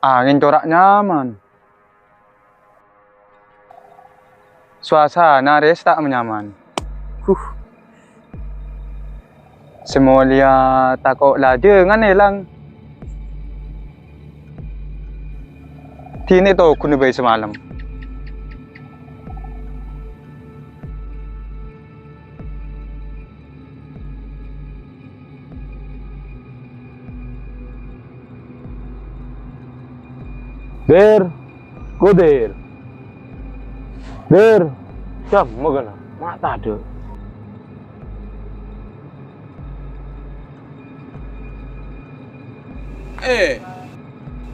Angin corak nyaman. Suasana res tak menyaman. Semulia takut laju ngan elang. Tini to kuni bay semalam. Der, go der. Der, jam magana. Mata ada.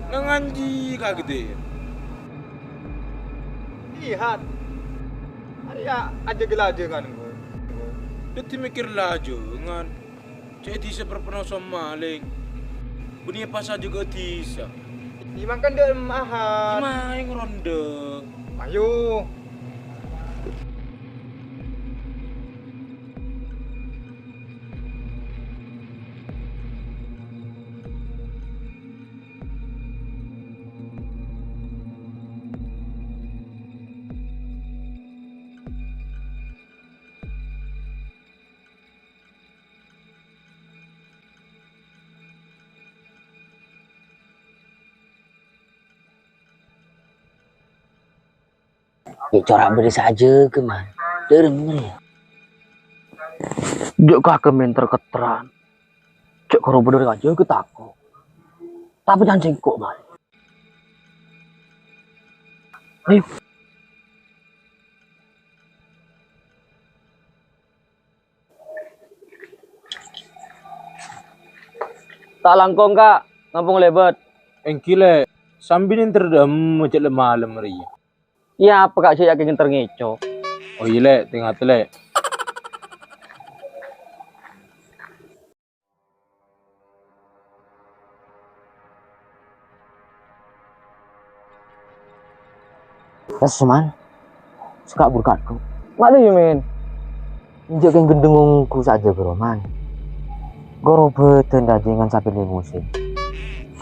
Nanganji kagede. Lihat. Ya aja gelaje kan. Deti mikir laju ngan. Jadi seperpernah sama maling. Bunyi pas aja ke tisa. Dimakan dia mahal. Gimana yang ronde? Ayo. Ya corak beri saja ke man. Dereng ya. Jok kagak minter keteran. Jok karo bener aja ke tako. Tapi jangan singkuk man. Ayo. Tak langkong kak, ngampung lebat. Engkile sambinin terdam macam malam ria. Iya apa kak saya yakin ngeco. Oh iya tengah tele. Terus man, suka berkatku. Mana ya men? Injak yang gendengungku saja bro man. Goro beten dengan sapi limusin.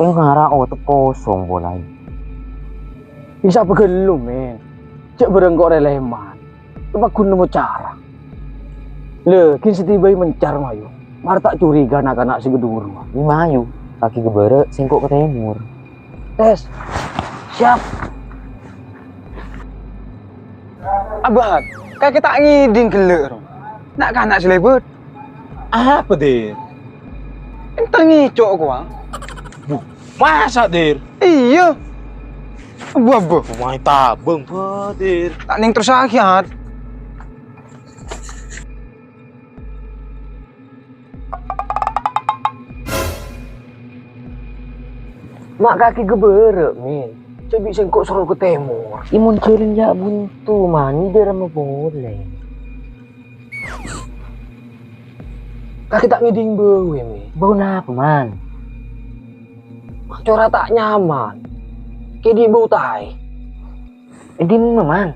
Yang ngarah otot kosong bolai. Bisa pegelu men. Cek berenggok releman. Tempat guna mau cara. Le, kin setibai mencar mayu. Mar tak curiga anak-anak si gedung rumah. Ini mayu, kaki gebere singkuk ke timur. Tes. Siap. Abad, kayak kita ngiding gelek. Nak kanak selebet. Apa der? Entar ngicok gua. Masa der? Iya. Buah-buah. Pemain tabung pa der. Tak ning terus akhir. Mak kaki gebere, min. Cebi sengkok suruh ke timur. Imun celin ya buntu man, dia mau boleh. Kaki tak ngiding bau ya, min. Bau apa man? Cora tak nyaman. Kayak di bau tai. Di mana man?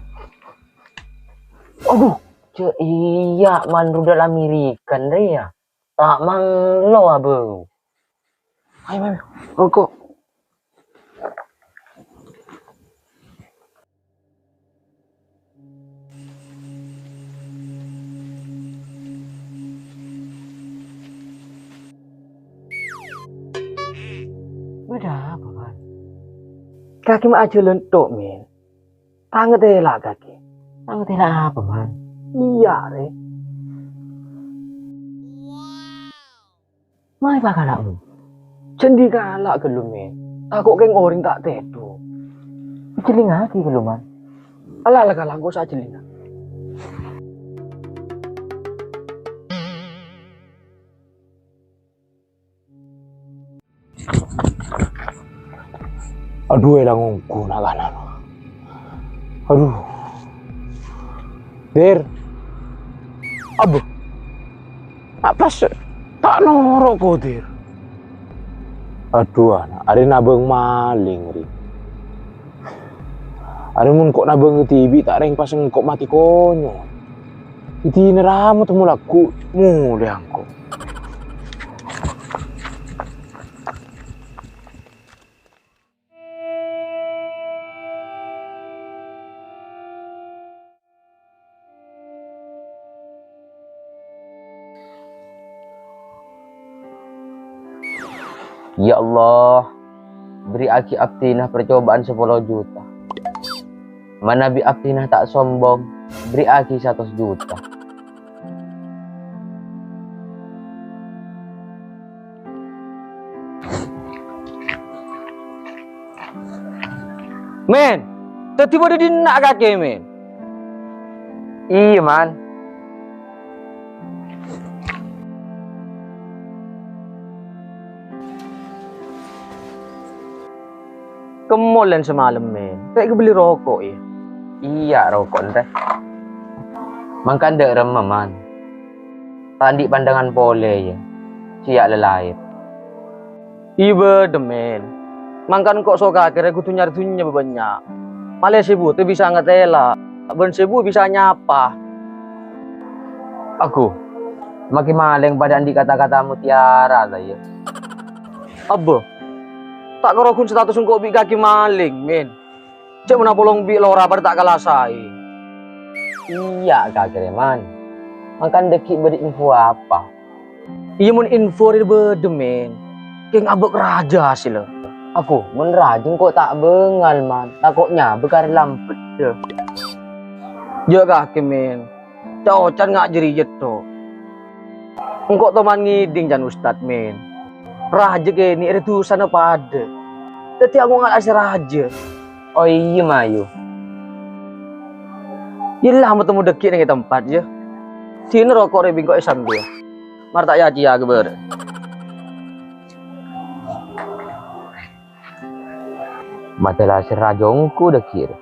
Aduh. Cek iya man rudal Amerikan deh ya. Tak manglo abang. Ayo, man. Rokok. Beda apa man? Kaki mah aja lentok, min. Tangan tela kaki. Tangan tidak apa man? Iya, re. Mai bakal aku. Cendi kalak gelum, min. Takut keng orang tak tedu. Celing hati kalau man. Alah kalah gua saja lina. Aduh elang ngungku nakanan. Aduh. Der. Aduh. Apa sih? Tak norok kok der. Aduh anak, ari nabeng maling ri. Ari mun kok nabeng tibi tak reng pas kok mati konyo. Iti neramu temu laku mulai angko. Ya Allah, beri aki Aptinah percobaan 10 juta. Mana bi Aptinah tak sombong, beri aki 100 juta. Men, tiba dia nak kaki men. Iya man. Ke mall lan semalam men. Kayak ke beli rokok ya. Iya rokok teh. Mangkan dek remaman. Tandi pandangan pole ya. Siak lelait. Iba demen. Mangkan kok sok akhirnya kutu nyari tunya banyak. Malah sibuk tuh bisa ngetela. Ben sibuk bisa nyapa. Aku makin maleng pada andi kata-kata mutiara lah ya. Apa? Tak kerokun status engkau bi kaki maling men. Cek mana polong bi lora bar tak kalah sai. Iya kakek man. Mangkan deki beri info apa? Iya mun info di bedemen. Keng abek raja sila. Aku mun rajin kok tak bengal man. Takutnya bekar lampet deh. Ya kaki men. Caocan ngak jeri jeto. Engkau teman ngiding jan ustad men. Raja ke ni retusan apa ada. Tadi aku nggak asal raja. Oh iya Mayu. Yelah mau temu dekik nih tempat je. Sini rokok rebing kok sambil. Mar tak yaci ya geber. Matalah si rajongku dah kira.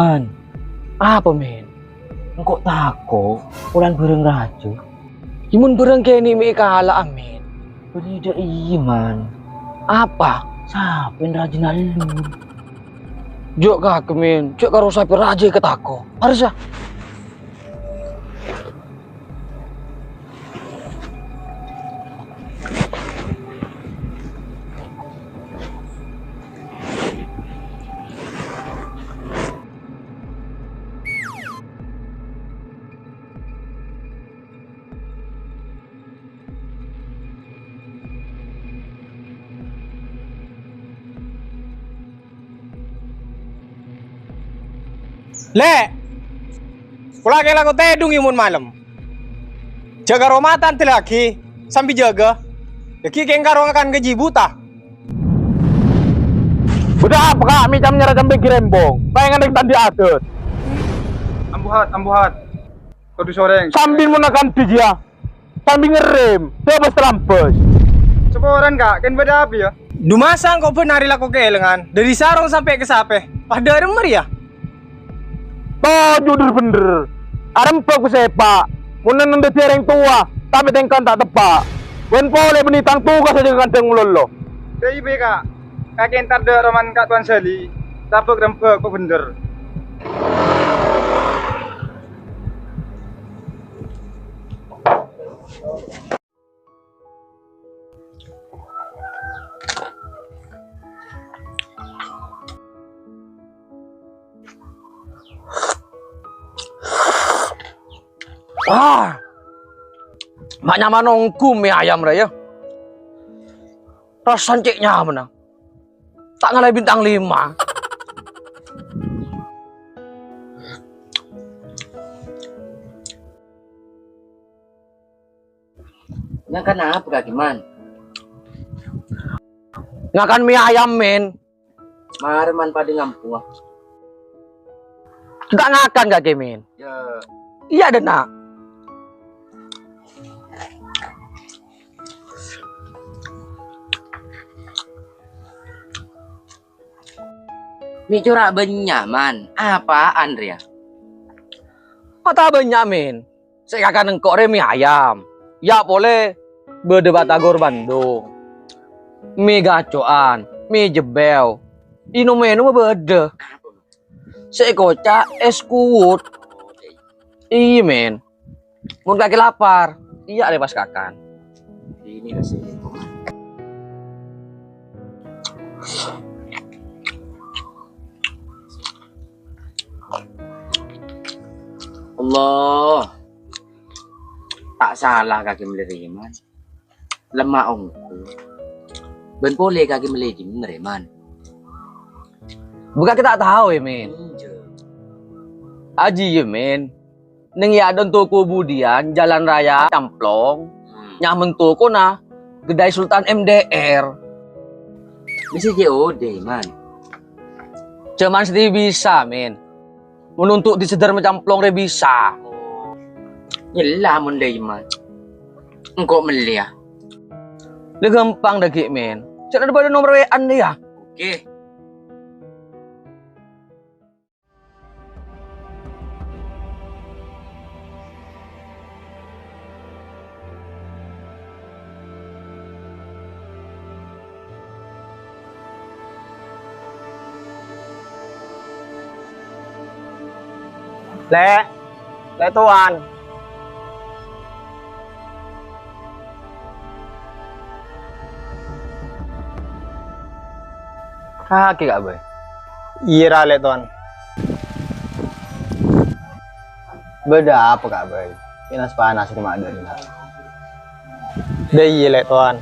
Man, apa men? Engkau tako, pulang bareng raja. Imun bereng kini mi kalah amin. Beridak iya man. Apa? Sapin raja nalu. Jok kak men, jok karo sapi raja ketako. Harus ya. Le, pula kela ko tedung imun malam. Jaga romatan laki, sambil jaga. Deki keng karo akan gaji buta. Udah apa kak? Mi jam nyara jam rembong. Bayangan yang tadi atur. Ambuhat. Kudu soreng. Sambil menekan dia. Sambil ngerem. Coba selampes. Seporan kak, kan beda api ya. Dumasang kok penari lako keelengan. Dari sarong sampai ke sape. Pada remar ya. Toh jujur bener. Arem ku sepak. Munen nende tiareng tua. Tapi tengkan tak tepak. Wen pole benitang tugas aja kanteng mulolo. Dari kak. Kakek entar de roman kak Tuan Seli. Tapuk rempek kok bener. Mak nyaman nongku mie ayam raya. Rasa ceknya mana? Tak ngalai bintang 5. Yang kenapa kaki man? Ngakan mie ayam men. Marman pada ngampung. Enggak ngakan kaki men. Ya. Iya ada nak. Mi corak banyak man. Apaan Ria? Mata banyak men. Saya akan engkau mie ayam. Ya boleh berdebat Batagor Bandung. Mie gacoan, mie jebel. Ino menu mah beda. Sekoca es kuwut. Iya men. Mun kaki lapar. Iya ada pas kakan. Ini nasi itu. Allah. Tak salah kaki meliriman. Lemah ongku. Ben boleh kaki melejim mereman. Bukan kita tahu ya men. Aji ya men. Neng ya don toko budian jalan raya Camplong. Nyamen toko na Gedai Sultan MDR. Bisa JOD man. Cuman sedih bisa men. Menuntuk di sedar Camplong re bisa. Nyelah mun deh man. Engkau melia. Dia gampang dah men. Cek ada nomor WA dia. Oke. Le tuan. Kaki gak boy? Iya le tuan. Beda apa kak boy? Inas panas cuma ada di sana. Dai le tuan.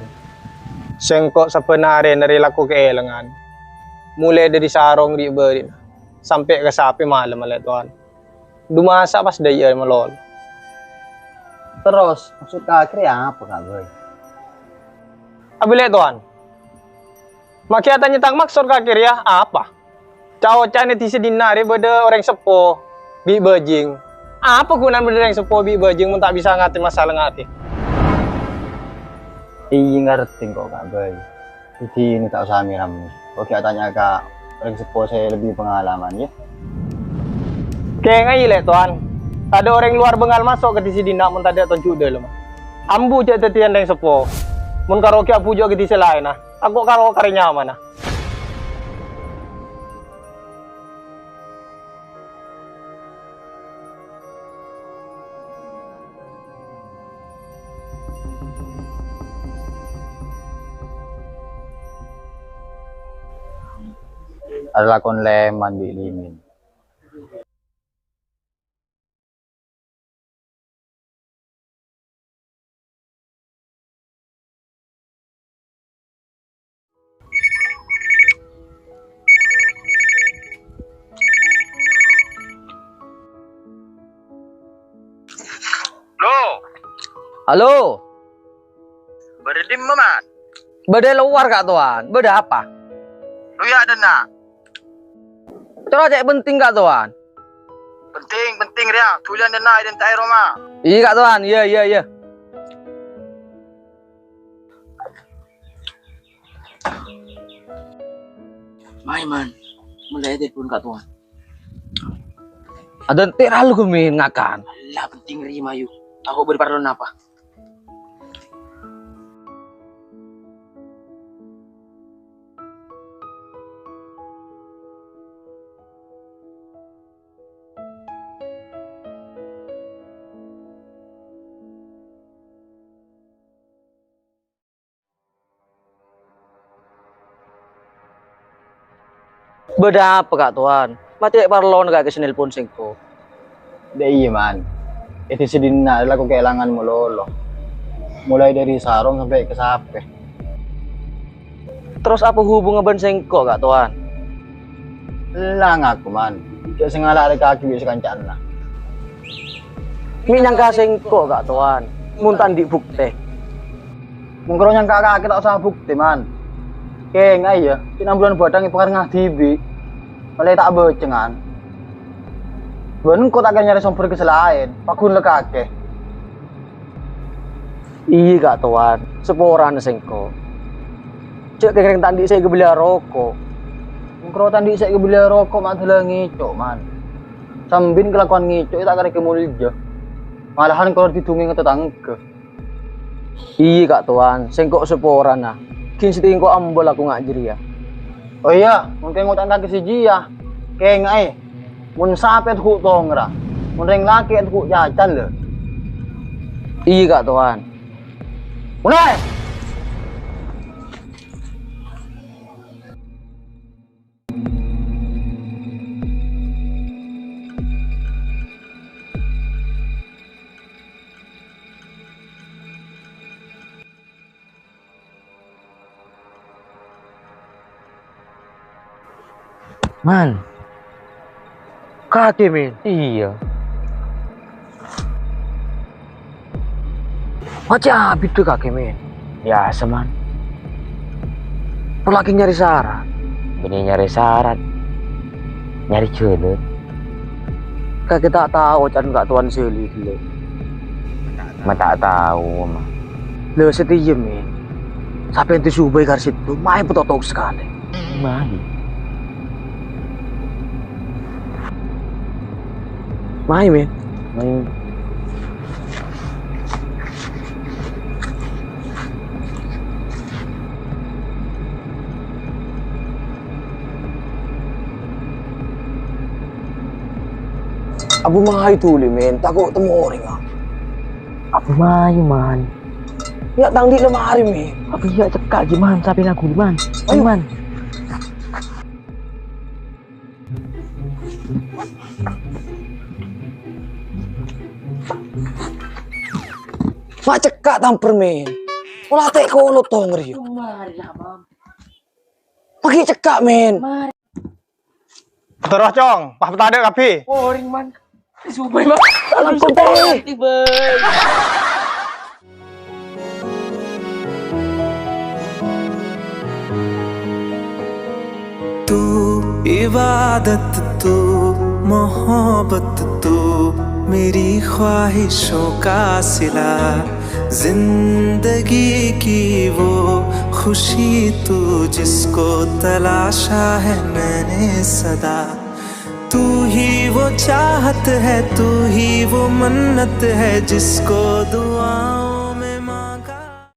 Sengkok sepenare dari laku keelengan. Mulai dari sarong di beri sampai ke sapi malam le tuan. Dumasa pas dai melol. Terus maksud kaki apa kak boy? Abi le tuan. Makiatan nyetang maksud kakir ya apa? Cao cane ti sedinari beda orang sepo bi bejing. Apa gunaan beda orang sepo bi bejing mun tak bisa ngati masalah ngati? Iya ngerti kok kak boy. Jadi ini tak usah miram nih. Oke tanya kak orang sepo saya lebih pengalaman ya. Kayak ngai le tuan. Ada orang luar Bengal masuk ke tisi dina mun tadi tunjuk deh lho. Ambu cek tetian yang sepo. Mun karaoke apu jo ke tisi lain nah. Aku karo karinya mana? Adalah kon leman di limin. Halo. Berdim mamat. Beda luar kak tuan. Beda apa? Lu ya ada nak. Coba cek penting kak tuan. Penting dia. Tulian dan nak identitas Roma. Iya kak tuan. Iya. Mai man. Mulai telepon kak tuan. Ada terlalu kemin ngakan. Lah penting rima yuk. Aku berparlon apa? Beda apa kak tuan? Mati parlon gak kesini pun singko. Iya man. Itu sedina adalah aku kehilangan melolo. Mulai dari sarung sampai ke sape. Terus apa hubungan ben singko kak tuan? Lang aku man. Kayak sengala ada kaki bisa kancan lah. Minang singko kak tuan. Muntan di bukti. Mungkin nyangka kaki tak usah bukti man. Kayak nggak ya. 6 bulan badang itu kan ngadibi. Mulai tak becengan. Ben kok tak nyari sumber kesalahan. Pakun le kakek. Iya kak tuan. Seporan sengko. Cek kering tandi saya kebeli rokok. Mungkin tandi saya kebeli rokok masalah ngicok man. Sambin kelakuan ngicok tak kira kemulja. Malahan kalau ditunggu ke tetangga. Iya kak tuan. Sengko seporan nah. Kin siting kok ambol aku ngajir ya. Oh iya, mungkin ngutak tak si Jia. Keng ai. Mun sape tu tong ra. Mun reng laki tu jajan le. Iya kak tuan. Mulai. Man, Kaki men. iya. Macam habis tu kaki men. Biasa man. Aku lagi nyari Sarah. Benih nyari syarat. Nyari celut. Kaki tak tahu can kak tuan seli le. Mah tak tahu mah. Le setia men. Sampai itu subai kar situ, main petotok sekali. Mari. Main men. Main. Abu mahai tuli men, takut temu orang ah. Apa mayu man? Ya tang di lemari men. Apa iya cekak gimana sampai aku man? Ayo man. Mak cekak tamper men. Ulah tek kono tong rio. Mari lah mam. Pagi cekak men. Terus cong, pah petade kapi. Boring man. Subai man. Dalam konten. तू इबादत तू मोहब्बत तू मेरी ख्वाहिशों का सिला जिंदगी की वो खुशी तू जिसको तलाशा है मैंने सदा तू ही वो चाहत है तू ही वो मन्नत है जिसको दुआओं